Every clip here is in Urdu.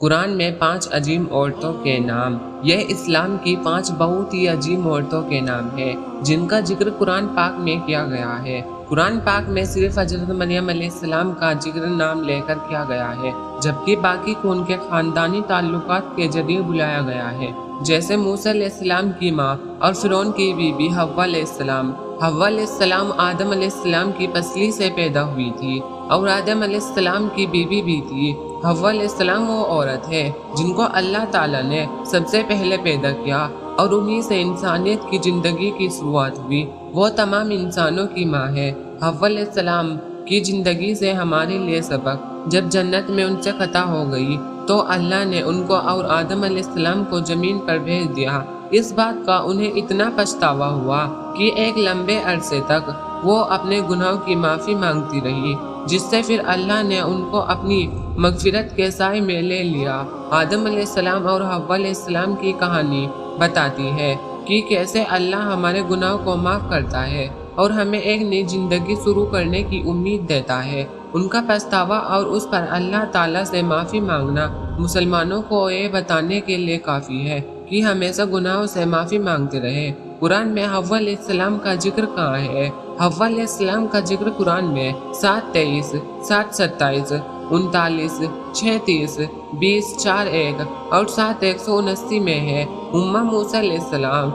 قرآن میں 5 عظیم عورتوں کے نام۔ یہ اسلام کی 5 بہت ہی عظیم عورتوں کے نام ہیں جن کا ذکر قرآن پاک میں کیا گیا ہے۔ قرآن پاک میں صرف حضرت مریم علیہ السلام کا ذکر نام لے کر کیا گیا ہے، جبکہ باقی کو ان کے خاندانی تعلقات کے ذریعے بلایا گیا ہے، جیسے موسیٰ علیہ السلام کی ماں اور فرعون کی بیوی حوا علیہ السلام۔ حوا علیہ السلام آدم علیہ السلام کی پسلی سے پیدا ہوئی تھی اور آدم علیہ السلام کی بیوی بھی تھی۔ حوا علیہ السلام وہ عورت ہے جن کو اللہ تعالیٰ نے سب سے پہلے پیدا کیا اور انہی سے انسانیت کی زندگی کی شروعات ہوئی۔ وہ تمام انسانوں کی ماں ہے۔ حوا علیہ السلام کی زندگی سے ہمارے لیے سبق: جب جنت میں ان سے خطا ہو گئی تو اللہ نے ان کو اور آدم علیہ السلام کو زمین پر بھیج دیا۔ اس بات کا انہیں اتنا پچھتاوا ہوا کہ ایک لمبے عرصے تک وہ اپنے گناہوں کی معافی مانگتی رہی، جس سے پھر اللہ نے ان کو اپنی مغفرت کے سائے میں لے لیا۔ آدم علیہ السلام اور حوا علیہ السلام کی کہانی بتاتی ہے کہ کیسے اللہ ہمارے گناہوں کو معاف کرتا ہے اور ہمیں ایک نئی زندگی شروع کرنے کی امید دیتا ہے۔ ان کا پچھتاوا اور اس پر اللہ تعالیٰ سے معافی مانگنا مسلمانوں کو یہ بتانے کے لیے کافی ہے کہ ہمیشہ گناہوں سے معافی مانگتے رہے۔ قرآن میں حوا علیہ السلام کا ذکر کہاں ہے؟ حوا علیہ السلام کا ذکر قرآن میں 7:23، 7:27، 39، 36، 20، 4:1 اور 7:179 میں ہے۔ موسیٰ علیہ السلام۔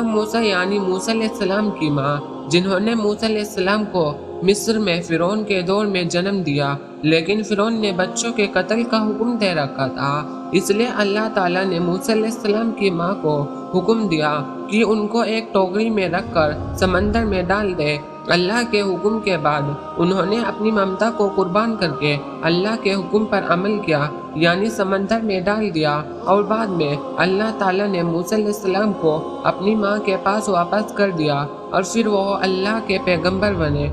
موسیٰ یعنی موسیٰ علیہ السلام کی ماں، جنہوں نے موسیٰ علیہ السلام کو مصر میں فرعون کے دور میں جنم دیا، لیکن فرعون نے بچوں کے قتل کا حکم دے رکھا تھا، اس لیے اللہ تعالیٰ نے موسیٰ علیہ السلام کی ماں کو حکم دیا کہ ان کو ایک ٹوکری میں رکھ کر سمندر میں ڈال دے۔ اللہ کے حکم کے بعد انہوں نے اپنی ممتا کو قربان کر کے اللہ کے حکم پر عمل کیا، یعنی سمندر میں ڈال دیا، اور بعد میں اللہ تعالیٰ نے موسیٰ علیہ السلام کو اپنی ماں کے پاس واپس کر دیا اور پھر وہ اللہ کے پیغمبر بنے۔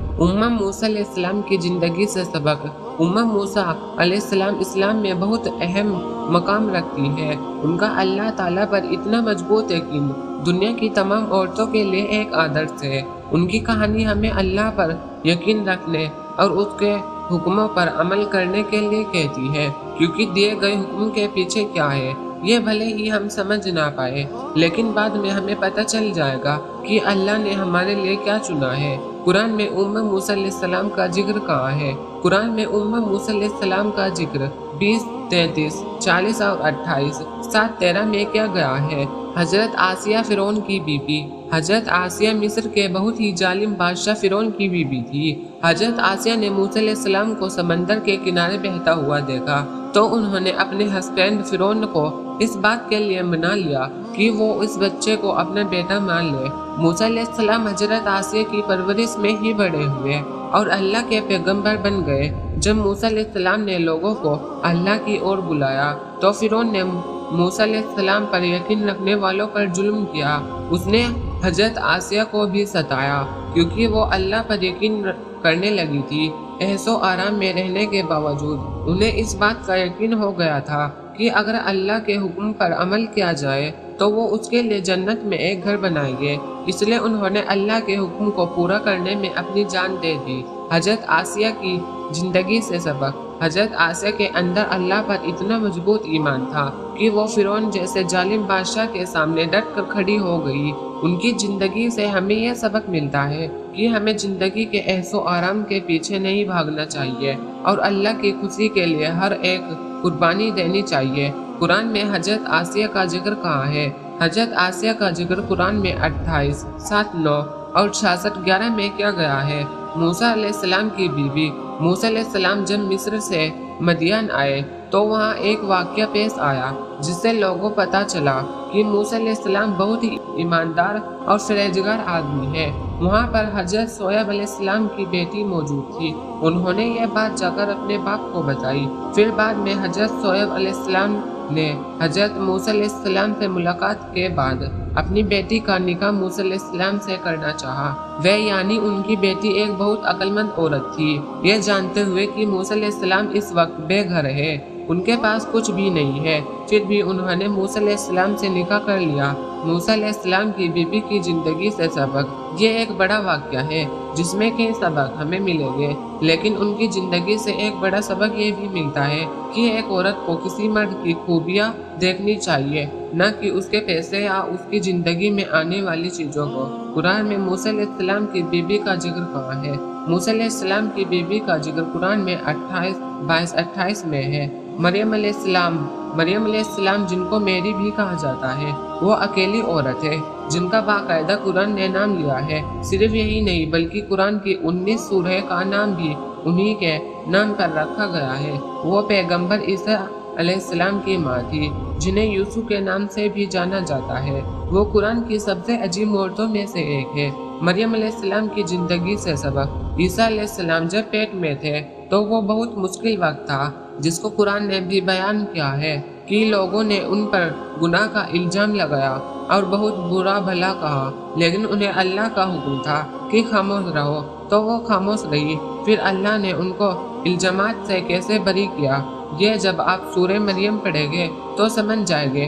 موسیٰ علیہ السلام کی زندگی سے سبق: موسیٰ علیہ السلام اسلام میں بہت اہم مقام رکھتی ہے۔ ان کا اللہ تعالیٰ پر اتنا مضبوط یقین دنیا کی تمام عورتوں کے لیے ایک آدرش ہے۔ ان کی کہانی ہمیں اللہ پر یقین رکھنے اور اس کے حکموں پر عمل کرنے کے لیے کہتی ہے، کیونکہ دیے گئے حکم کے پیچھے کیا ہے یہ بھلے ہی ہم سمجھ نہ پائے، لیکن بعد میں ہمیں پتہ چل جائے گا کہ اللہ نے ہمارے لیے کیا چنا ہے۔ قرآن میں موسیٰ علیہ السلام کا ذکر کہاں ہے؟ قرآن میں موسیٰ علیہ السلام کا ذکر 20، 33، 40 اور 28، 7:13 میں کیا گیا ہے۔ حضرت آسیہ فرعون کی بیوی۔ حضرت آسیہ مصر کے بہت ہی ظالم بادشاہ فرعون کی بیوی تھی۔ حضرت آسیہ نے موسیٰ علیہ السلام کو سمندر کے کنارے بہتا ہوا دیکھا تو انہوں نے اپنے ہسبینڈ فرعون کو اس بات کے لیے منا لیا کہ وہ اس بچے کو اپنا بیٹا مان لے۔ موسیٰ علیہ السلام حضرت آسیہ کی پرورش میں ہی بڑے ہوئے اور اللہ کے پیغمبر بن گئے۔ جب موسیٰ علیہ السلام نے لوگوں کو اللہ کی اور بلایا تو فرعون نے موسیٰ علیہ السلام پر یقین رکھنے والوں پر ظلم کیا۔ اس نے حضرت آسیہ کو بھی ستایا کیونکہ وہ اللہ پر یقین کرنے لگی تھی۔ عیش و آرام میں رہنے کے باوجود انہیں اس بات کا یقین ہو گیا تھا کہ اگر اللہ کے حکم پر عمل کیا جائے تو وہ اس کے لیے جنت میں ایک گھر بنائیں گے، اس لیے انہوں نے اللہ کے حکم کو پورا کرنے میں اپنی جان دے دی۔ حضرت آسیہ کی زندگی سے سبق: حضرت آسیہ کے اندر اللہ پر اتنا مضبوط ایمان تھا کہ وہ فرعون جیسے ظالم بادشاہ کے سامنے ڈٹ کر کھڑی ہو گئی۔ ان کی زندگی سے ہمیں یہ سبق ملتا ہے کہ ہمیں زندگی کے عیش و آرام کے پیچھے نہیں بھاگنا چاہیے اور اللہ کی خوشی کے لیے ہر ایک قربانی دینی چاہیے۔ قرآن میں حضرت آسیہ کا ذکر کہاں ہے؟ حضرت آسیہ کا ذکر قرآن میں 28، 7، 9 اور 66، 11 میں کیا گیا ہے۔ موسیٰ علیہ السلام کی بیوی۔ موسیٰ علیہ السلام جب مصر سے مدین آئے تو وہاں ایک واقعہ پیش آیا جس سے لوگوں پتہ چلا کہ موسیٰ علیہ السلام بہت ہی ایماندار اور پرہیزگار آدمی ہے۔ وہاں پر حضرت شعیب علیہ السلام کی بیٹی موجود تھی۔ انہوں نے یہ بات جا کر اپنے باپ کو بتائی۔ پھر بعد میں حضرت شعیب علیہ السلام نے حضرت موسیٰ علیہ السلام سے ملاقات کے بعد اپنی بیٹی کا نکاح موسیٰ علیہ السلام سے کرنا چاہا۔ وہ یعنی ان کی بیٹی ایک بہت عقل مند عورت تھی، یہ جانتے ہوئے کہ موسیٰ علیہ السلام اس وقت بے گھر ہے، ان کے پاس کچھ بھی نہیں ہے، پھر بھی انہوں نے موسیٰ علیہ السلام سے نکاح کر لیا۔ موسیٰ علیہ السلام کی بیوی کی زندگی سے سبق: یہ ایک بڑا واقعہ ہے جس میں کئی سبق ہمیں ملیں گے، لیکن ان کی زندگی سے ایک بڑا سبق یہ بھی ملتا ہے کہ ایک عورت کو کسی مرد کی خوبیاں دیکھنی چاہیے، نہ کہ اس کے پیسے یا اس کی زندگی میں آنے والی چیزوں کو۔ قرآن میں موسیٰ علیہ السلام کی بیوی کا ذکر کہاں ہے؟ موسیٰ علیہ السلام کی بیوی کا ذکر قرآن میں 22-28 میں ہے۔ مریم علیہ السلام جن کو میری بھی کہا جاتا ہے، وہ اکیلی عورت ہے جن کا باقاعدہ قرآن نے نام لیا ہے۔ صرف یہی نہیں بلکہ قرآن کی 19 سورہ کا نام بھی انہی کے نام پر رکھا گیا ہے۔ وہ پیغمبر عیسیٰ علیہ السلام کی ماں تھی، جنہیں یوسف کے نام سے بھی جانا جاتا ہے۔ وہ قرآن کی سب سے عظیم عورتوں میں سے ایک ہے۔ مریم علیہ السلام کی زندگی سے سبق۔ عیسیٰ علیہ السلام جب پیٹ میں تھے تو وہ بہت مشکل وقت تھا، جس کو قرآن نے بھی بیان کیا ہے کہ لوگوں نے ان پر گناہ کا الزام لگایا اور بہت برا بھلا کہا، لیکن انہیں اللہ کا حکم تھا کہ خاموش رہو، تو وہ خاموش رہی۔ پھر اللہ نے ان کو الزامات سے کیسے بری کیا، یہ جب آپ سورہ مریم پڑھیں گے تو سمجھ جائیں گے۔